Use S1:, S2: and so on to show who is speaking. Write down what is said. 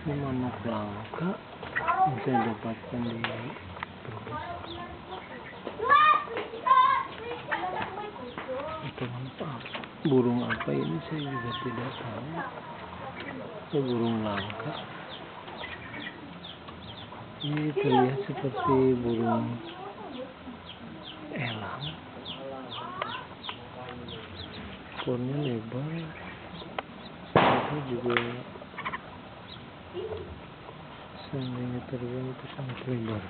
S1: Ini manuk langka bisa dapatkan di Brebes. Atau apa? Burung apa ini saya juga tidak tahu. Itu burung langka. Ini terlihat seperti burung elang. Ekornya lebar. Itu juga seandainya terbang itu sangat lebar.